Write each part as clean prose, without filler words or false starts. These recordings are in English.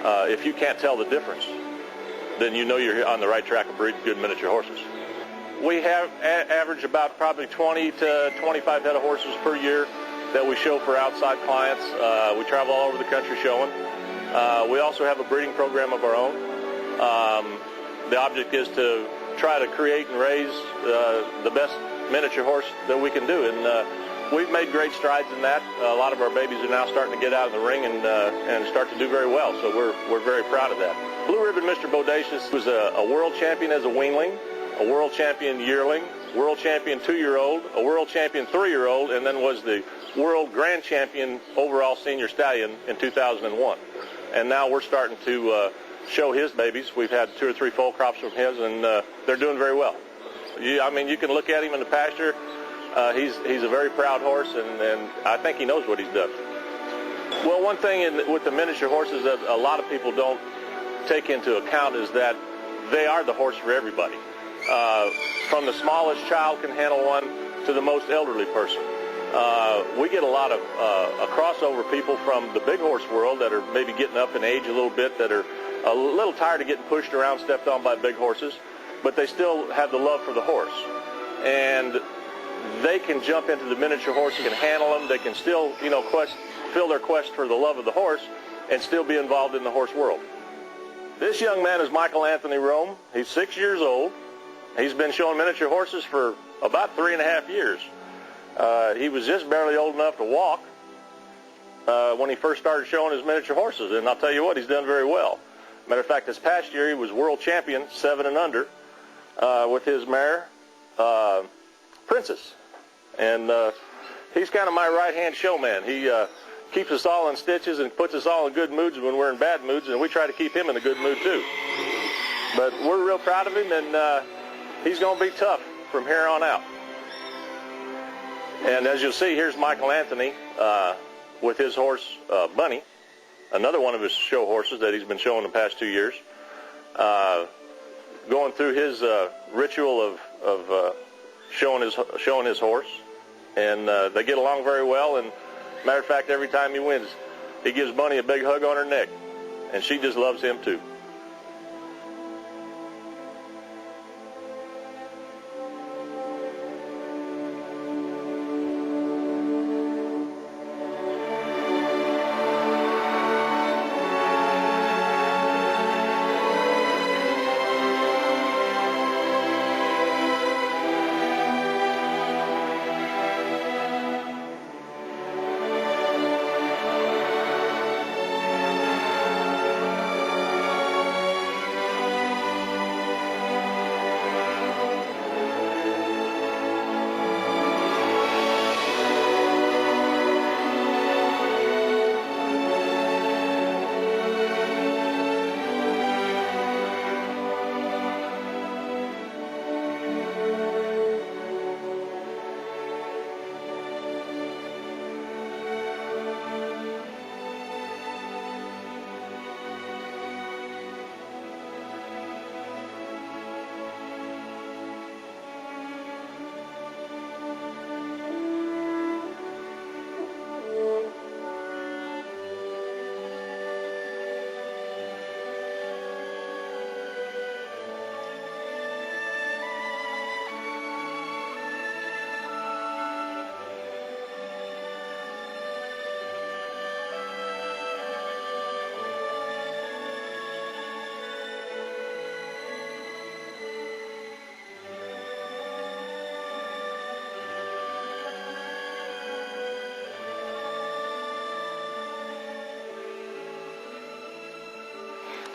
If you can't tell the difference, then you know you're on the right track of breeding good miniature horses. We have average about probably 20 to 25 head of horses per year that we show for outside clients. We travel all over the country showing. We also have a breeding program of our own. The object is to try to create and raise the best miniature horse that we can do, and we've made great strides in that. A lot of our babies are now starting to get out of the ring and start to do very well, so we're very proud of that. Blue Ribbon Mr. Bodacious was a world champion as a weanling, a world champion yearling, world champion 2-year-old, a world champion 3-year-old, and then was the world grand champion overall senior stallion in 2001. And now we're starting to show his babies. We've had 2 or 3 foal crops from his, and they're doing very well. I mean, you can look at him in the pasture. He's a very proud horse, and I think he knows what he's done. Well, one thing with the miniature horses that a lot of people don't take into account is that they are the horse for everybody. From the smallest child can handle one to the most elderly person. We get a lot of a crossover people from the big horse world that are maybe getting up in age a little bit, that are a little tired of getting pushed around, stepped on by big horses, but they still have the love for the horse. And they can jump into the miniature horse and can handle them. They can still, fill their quest for the love of the horse and still be involved in the horse world. This young man is Michael Anthony Rome. He's 6 years old. He's been showing miniature horses for about 3.5 years. He was just barely old enough to walk when he first started showing his miniature horses, and I'll tell you what, he's done very well. Matter of fact, this past year he was world champion, 7 and under, with his mare, Princess. And he's kind of my right-hand showman. He keeps us all in stitches and puts us all in good moods when we're in bad moods, and we try to keep him in a good mood too. But we're real proud of him, and he's going to be tough from here on out. And as you'll see, here's Michael Anthony with his horse, Bunny, another one of his show horses that he's been showing the past 2 years, going through his ritual of showing his horse. And they get along very well, and matter of fact, every time he wins, he gives Bunny a big hug on her neck, and she just loves him too.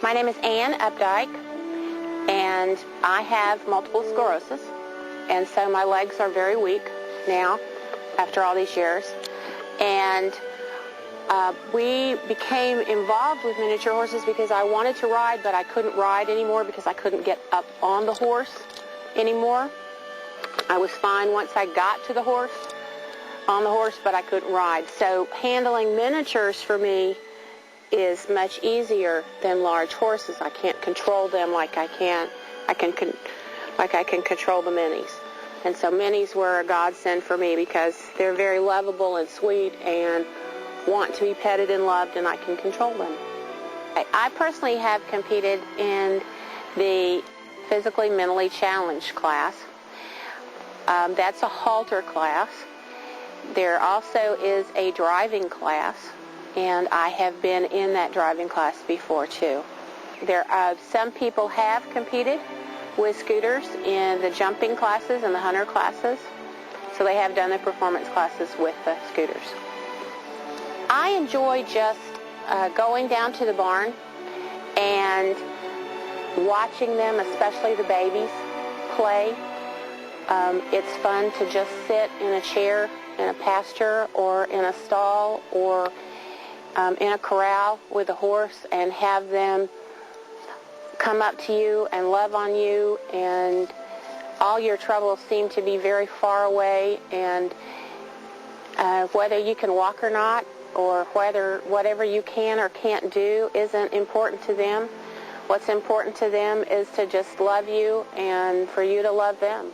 My name is Ann Updike, and I have multiple sclerosis, and so my legs are very weak now after all these years. And we became involved with miniature horses because I wanted to ride, but I couldn't ride anymore because I couldn't get up on the horse anymore. I was fine once I got to the horse, on the horse, but I couldn't ride. So handling miniatures for me is much easier than large horses. I can't control them like I can control the minis. And so minis were a godsend for me because they're very lovable and sweet and want to be petted and loved, and I can control them. I personally have competed in the physically mentally challenged class. That's a halter class. There also is a driving class, and I have been in that driving class before too. Some people have competed with scooters in the jumping classes and the hunter classes, so they have done the performance classes with the scooters. I enjoy just going down to the barn and watching them, especially the babies, play. It's fun to just sit in a chair in a pasture or in a stall or in a corral with a horse and have them come up to you and love on you, and all your troubles seem to be very far away, and whether you can walk or not, or whatever you can or can't do isn't important to them. What's important to them is to just love you and for you to love them.